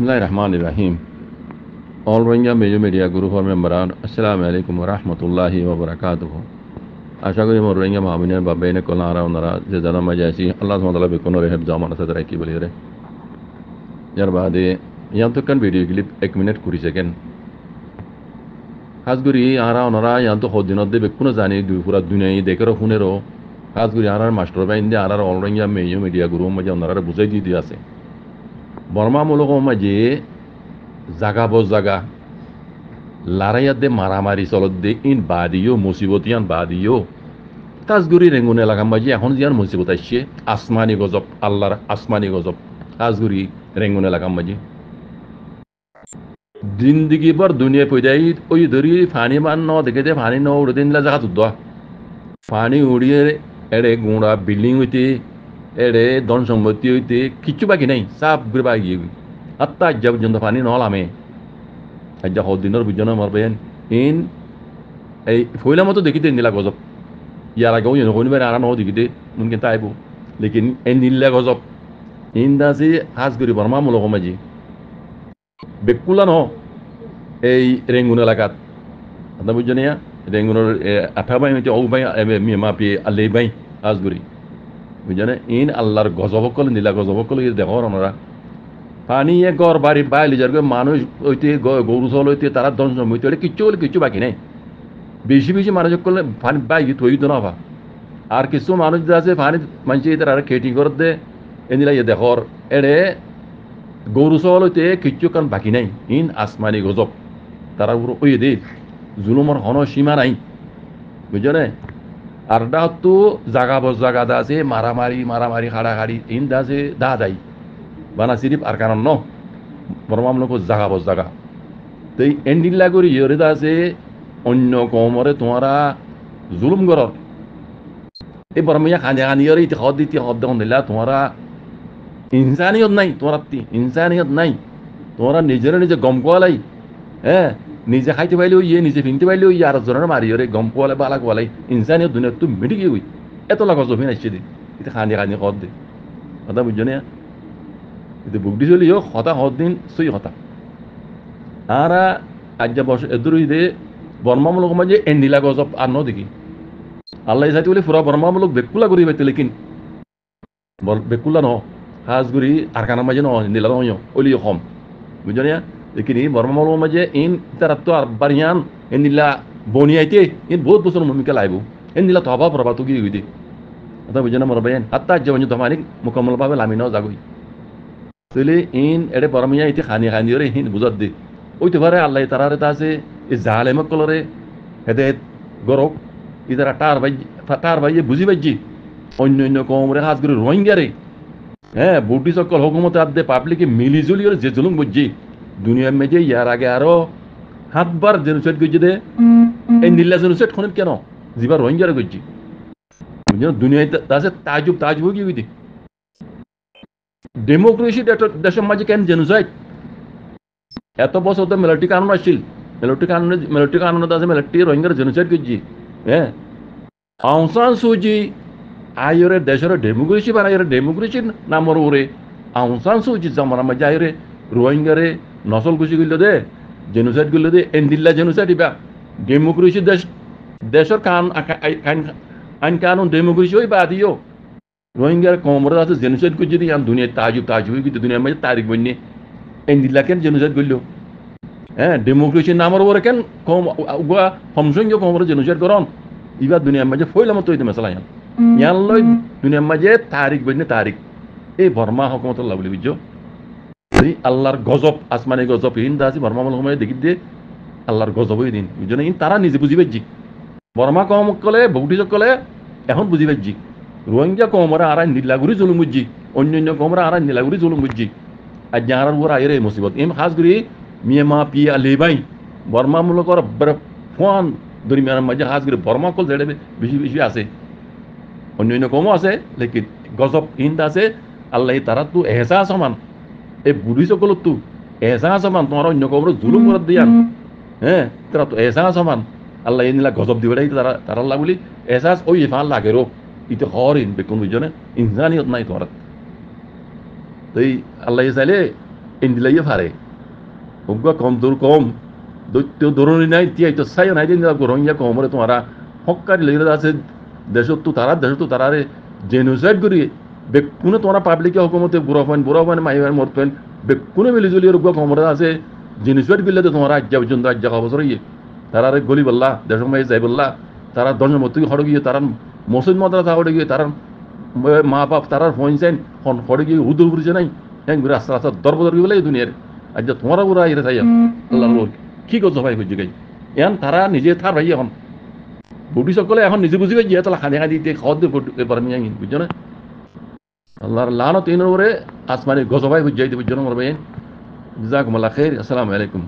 बिस्मिल्लाहिर्रहमानिर्रहीम। All Rohingya major media group और मेम्बरान अस्सलामु अलैकुम वरहमतुल्लाहि वबरकातुहु। আশা করি আমার রোহিঙ্গা মাহবিনের বা বেনে কলারা ওনারা যে জানা মাঝে আছি আল্লাহ সুবহানাহু বেকুনো রেহেব জামান আছে তারা কি বলি রে ইয়ার বাদে ইয়ান তো কান ভিডিও ক্লিপ 1 মিনিট 20 সেকেন্ড খাসগুরি আরা ওনারা ইয়ান তো হদিনত দে বেকুনো জানি দুই পুরা দুনিয়ায় দেখেরো শুনেরো খাসগুরি আরার মাস্টার বাইন দে আরার all Rohingya major media group মাঝে ওনারা বুঝাই দিয়ে আছে বর্মামূলক মাঝে জাগা বজ জাগা লড়াইয়াত দে মারামারি চলত দে ইন বাদিও মুসিবতিয়ান বাদিও কাজগুড়ি রেঙ্গুন এলাকা মাঝে এখন জিয়ান মুসিবত আসছে আসমানি গজব আল্লাহর আসমানি গজব কাজগুড়ি রেঙ্গুন এলাকা মাঝে জিন্দগি বার দুনিয়া পয়দাই ওই ধরি ফানি মান ন দেখে দে ফানি ন উড়ে দিন জায়গা তুদ ফানি উড়িয়ে এড়ে গুঁড়া বিল্ডিং হইতে এড়ে ধন সম্পত্তি হইতে কিচ্ছু বাকি নাই সব ঘুরে বাকি আত্মা আজ্জা পর্যন্ত ফানি নলামে আজ্জা হদিনের বুঝানো মারবেন ইন এই ফইলা মতো দেখিতে নীলা গজব ইয়ার আগেও ইন হইবে আর ন দেখিতে মুমকিন তাইব লেকিন এই নীলা গজব ইন দাসি হাজ করি বর্মা মূলক মাঝি বেকুলা ন এই রেঙ্গুন এলাকাত আপনার বুঝছেন ইয়া রেঙ্গুনের আঠা বাই হইতে ও বাই মিয়া পি আল্লে বাই হাজ করি বুঝছেন ইন আল্লাহর গজব কল নীলা গজব কল দেখো ওনারা পানি গড় বাড়ি বাইলে যার মানুষ হইতে গরু চল হইতে তারা ধন সম্পত্তি হলে কিচ্ছু বলে কিচ্ছু বাকি নেই বেশি বেশি মানুষ করলে পানি বাইক থই তো না আর কিছু মানুষ যে আছে পানি মানুষ তারা খেটি করে দে এনিলা ইয়ে দেখর এড়ে গরু চল হইতে কিচ্ছু কারণ বাকি নাই ইন আসমানি গজব তারা পুরো ওই দে জুলুমর হন সীমা নাই বুঝছো আর দা তো জাগা বজ জাগা দা আছে মারামারি মারামারি খাড়াখাড়ি ইন দা আছে দা দাই বানা সিরিপ আর কারণ ন বর্মামূলক জাগা বজ জাগা তো এই এন্ডিল্লা করি ইয়রে দা আছে অন্য কমরে তোমারা জুলুম কর এই বর্মিয়া খানি খানি ইয়রে ইতি হদ দিতি হদ দেখুন দিলা তোমারা ইনসানিয়ত নাই তোমার ইনসানিয়ত নাই তোমরা নিজের নিজে গম কোয়ালাই হ্যাঁ নিজে খাইতে পাইলেও ইয়ে নিজে ফিনতে পাইলেও ইয়ে আর জনের মারি ইয়রে গম কোয়ালাই বালা কোয়ালাই ইনসানিয়ত দুনিয়া তুমি মিটি গিয়ে হই এত লাগা জমিন আসছে দি এটা খানি খানি হদ দে কথা বুঝছো না itu bukti joli yo khota hodin sui khota ara ajja bos eduru ide বর্মামূলক মাঝে এন্ডিলা গজব আর ন দেখি আল্লাহ যাইতে বলে পুরা বর্মামূলক বেকুলা করি পাইতে লেকিন বেকুলা ন হাজগুড়ি আর কানা মাঝে ন নীলা নয় ওলি কম বুঝছো না লেকিন বর্মামূলক মাঝে ইন তারা তো আর বারিয়ান এন্ডিলা বনিয়াইতে ইন বহুত বছর ভূমিকা লাইব এন্ডিলা তো হবা প্রভাত গিয়ে গই দে কথা বুঝছো না মরবাইন আত্মা আজ্জা বঞ্জ তোমানিক মুকম্মল ভাবে লামি ন যাগই তাহলে ইন এটা বরমিয়া ইতি খানি খানি রে হিন বুঝাত দি ওইতে পারে আল্লাহ তারারে তা আছে এই জালেম কলরে হেদায়েত গরক ইদারা টার ভাই বুঝি পাইছি অন্য অন্য কমরে হাজ করে রোহিঙ্গা রে হ্যাঁ বুটি সকল হুকুমতে আদে পাবলিকে মিলিজুলি যে জুলুম বুঝছি দুনিয়ার মেজে ইয়ার আগে আরো হাতবার জেনোসাইড করছে দে এই নীলা জেনোসাইড খনিত কেন যিবার রোহিঙ্গারে করছি দুনিয়ায় আছে তাজুব কি হইতে ডেমোক্রেসি দেশের মাঝে কেন জেনোসাইড এত বছর তো মিলিটারি কানুন আসছিল মিলিটারি কানুন আছে মিলিটারি রোহিঙ্গার জেনোসাইড করছি হ্যাঁ আউং সান সুচি আইরে দেশের ডেমোক্রেসি বানাই ডেমোক্রেসি নামর ওরে আউং সান সুচি জামার মাঝে আইরে রোহিঙ্গারে নসল ঘুষি করলো দে জেনোসাইড করলো দে এন্ডিল্লা জেনোসাইড ইবা ডেমোক্রেসি দেশের আইন কানুন ডেমোক্রেসি ওই বাদিও রোহিঙ্গার কমরে আছে জেনোসাইড করছে দি দুনিয়া তাজুব কিন্তু দুনিয়ার মাঝে তারিখ বন্যে এন্ডিল্লা কেন জেনোসাইড করলো হ্যাঁ ডেমোক্রেসি নামর ওরে কেন কম হমসংখ্য কমরে জেনোসাইড করন ইবা দুনিয়ার মাঝে ফইলাম তো মেসালা ইয়ান লই দুনিয়ার মাঝে তারিখ বন্যে তারিখ এই বর্মা হকুমতুল্লাহ বলি বুঝছো আল্লাহর গজব আসমানি গজব ইন দাসি বর্মা মূলক মাঝে দেখি দিয়ে আল্লাহর গজব ওই দিন বুঝছো না ইন তারা নিজে বুঝি পাইছি বর্মা কম কলে বৌটি কলে এখন বুঝি পাইছি রোহিঙ্গা কমরা আর নীলাগুড়ি জুলুম বুঝছি অন্য কমরা আর নীলাগুড়ি জুলুম বুঝছি আর যাহার উপর আইরে মুসিবত এম খাস করি মিয়ামা পিয়া লেবাই বর্মামূলকর ফোন দরিমিয়ার মাঝে খাস করে বর্মা কল যেটা বেশি বেশি আছে অন্য কমও আছে লেকিন গজব ইন্দ আছে আল্লাহ তারা তো এহসা সমান এই বুড়ি সকল তো এহসা সমান তোমার অন্য কমর জুলুম করে দিয়ান হ্যাঁ তারা তো এহসা সমান আল্লাহ এনিলা গজব দিবে তারা তারা আল্লাহ বলি এহসাস ওই ফাল লাগে rho itu horin bekun bujone insaniot নাই তোমার তাই আল্লাহ চাইলে ইন্দিলাইয়ে পারে উগ্র কম দূর কম দৈত্য দরুনি নাই তিয়াই তো সাই নাই দিন রোহিঙ্গা কমরে তোমারা হকারি লেগে আছে দেশত তো তারারে জেনোসাইড করি বেকুনে তোমরা পাবলিকে হকুমতে বুড়ো পান মাই মরতেন বেকুনে মিলিজুলি উগ্র কমরে আছে জেনোসাইড করলে তো তোমারা আজ্ঞা পর্যন্ত আজ্ঞা অবসর ইয়ে তারারে গলি বললা দেশ মাই যাই বললা তারা দঞ্জমতি হড় গিয়ে তারা মসজিদ মাদ্রাসা হড়ে গিয়ে তারা মা বাপ তারার ফোনছেন হড়ে গিয়ে উদুর বুঝে নাই হ্যাঁ রাস্তা রাস্তা দরবদর বলে এই দুনিয়ার আজ তোমারা বুড়া ইরে তাই আল্লাহ কি করছো ভাই বুঝি গাই এখন তারা নিজে থার ভাই এখন বুটি সকলে এখন নিজে বুঝি গিয়ে তাহলে খানি খানি দিয়ে খাওয়া দিয়ে পারেন বুঝছো না আল্লাহর লানত তিন আসমানি গজবাই বুঝাই দিয়ে বুঝছো না মরবেন জাজাকুমুল্লাহ খাইর আসসালামু আলাইকুম